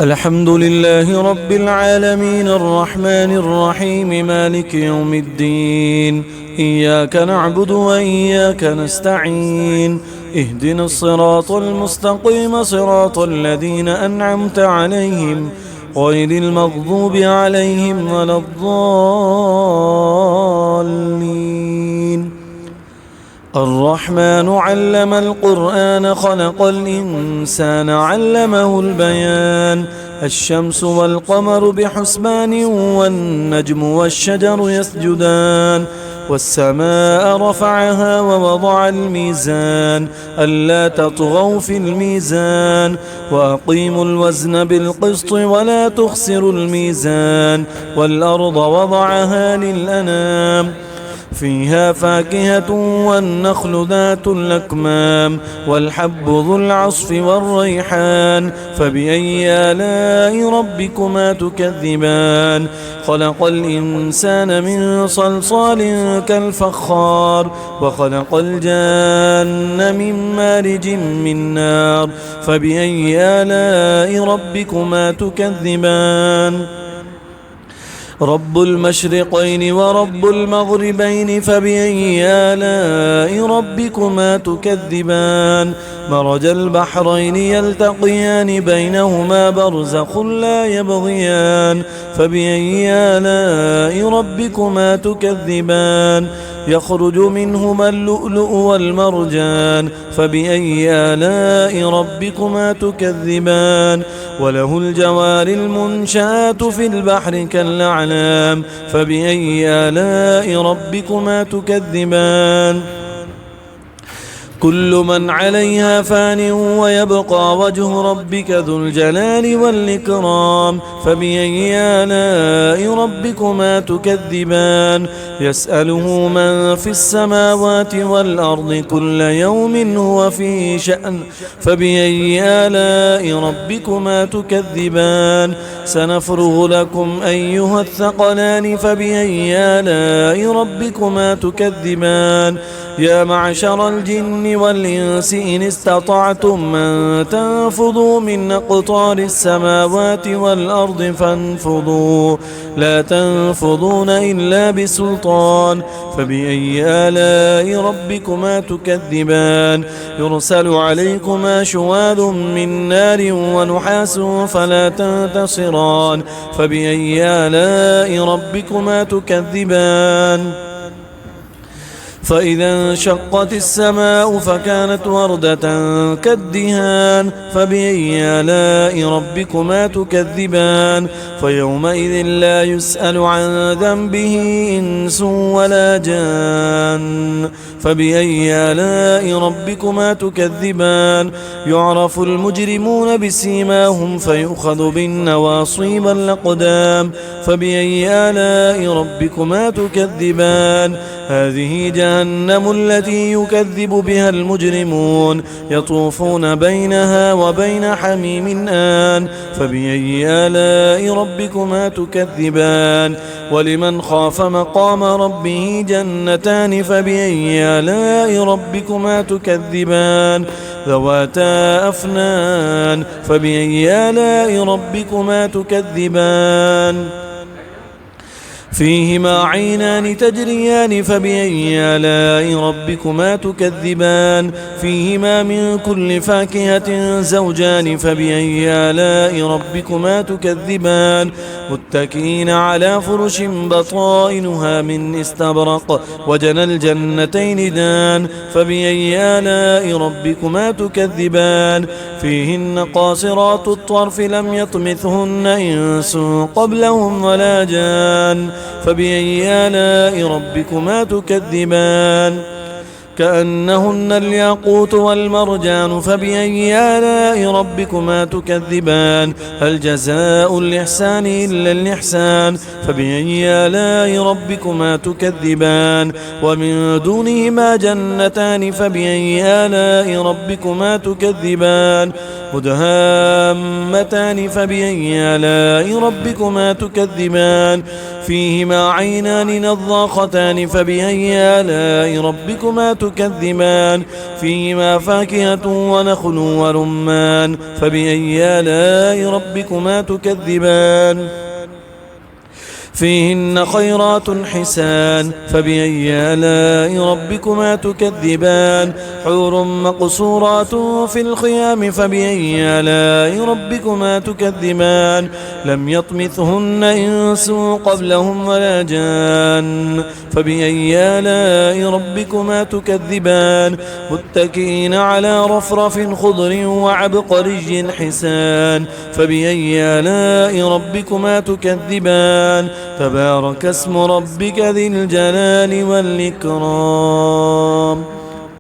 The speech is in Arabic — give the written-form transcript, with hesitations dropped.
الحمد لله رب العالمين الرحمن الرحيم مالك يوم الدين. إياك نعبد وإياك نستعين. اهدنا الصراط المستقيم صراط الذين أنعمت عليهم غير المغضوب عليهم ولا الضالين. الرحمن علم القرآن خلق الإنسان علمه البيان. الشمس والقمر بحسبان والنجم والشجر يسجدان. والسماء رفعها ووضع الميزان ألا تطغوا في الميزان وأقيموا الوزن بالقسط ولا تخسروا الميزان. والأرض وضعها للأنام فيها فاكهة والنخل ذات الأكمام والحب ذو العصف والريحان. فبأي آلاء ربكما تكذبان؟ خلق الإنسان من صلصال كالفخار وخلق الجان من مارج من نار. فبأي آلاء ربكما تكذبان؟ رب المشرقين ورب المغربين. فبأي آلاء ربكما تكذبان؟ مرج البحرين يلتقيان بينهما برزخ لا يبغيان. فبأي آلاء ربكما تكذبان؟ يخرج منهما اللؤلؤ والمرجان. فبأي آلاء ربكما تكذبان؟ وله الجوار المنشآت في البحر كالأعلام. فبأي آلاء ربكما تكذبان؟ كل من عليها فان ويبقى وجه ربك ذو الجلال والإكرام. فبأي آلاء ربكما تكذبان؟ يسأله من في السماوات والأرض كل يوم هو في شأن. فبأي آلاء ربكما تكذبان؟ سنفرغ لكم أيها الثقلان. فبأي آلاء ربكما تكذبان؟ يا معشر الجن والإنس إن استطعتم أن تنفذوا من أقطار السماوات والأرض فانفذوا لا تنفذون إلا بسلطان. فبأي آلاء ربكما تكذبان؟ يرسل عليكما شواذ من نار ونحاس فلا تنتصران. فبأي آلاء ربكما تكذبان؟ فإذا انشقت السماء فكانت وردة كالدهان. فبأي آلاء ربكما تكذبان؟ فيومئذ لا يسأل عن ذنبه إنس ولا جان. فبأي آلاء ربكما تكذبان؟ يعرف المجرمون بسيماهم فيؤخذ بالنواصي والأقدام. فبأي آلاء ربكما تكذبان؟ هذه جهنم التي يكذب بها المجرمون يطوفون بينها وبين حميم آن. فبأي آلاء ربكما تكذبان؟ ولمن خاف مقام ربه جنتان. فبأي آلاء ربكما تكذبان؟ ذواتا أفنان. فبأي آلاء ربكما تكذبان؟ فيهما عينان تجريان. فبأي آلاء ربكما تكذبان؟ فيهما من كل فاكهة زوجان. فبأي آلاء ربكما تكذبان؟ متكئين على فرش بطائنها من استبرق وجنى الجنتين دان. فبأي آلاء ربكما تكذبان؟ فيهن قاصرات الطرف لم يطمثهن إنس قبلهم ولا جان. فبأي آلاء ربكما تكذبان؟ كأنهن الياقوت والمرجان. فبأي آلاء ربكما تكذبان؟ هل جزاء الإحسان إلا الإحسان؟ فبأي آلاء ربكما تكذبان؟ ومن دونهما جنتان. فبأي آلاء ربكما تكذبان؟ مدهامتان فبأي آلاء ربكما تكذبان فيهما عينان نضاختان فبأي آلاء ربكما تكذبان فيهما فاكهة ونخل ورمان فبأي آلاء ربكما تكذبان فيهن خيرات حسان فبأي آلاء ربكما تكذبان حور مقصورات في الخيام فبأي آلاء ربكما تكذبان لم يطمثهن إنس قبلهم ولا جان فبأي آلاء ربكما تكذبان متكئين على رفرف خضر وعبقري حسان فبأي آلاء ربكما تكذبان تبارك اسم ربك ذي الجلال والإكرام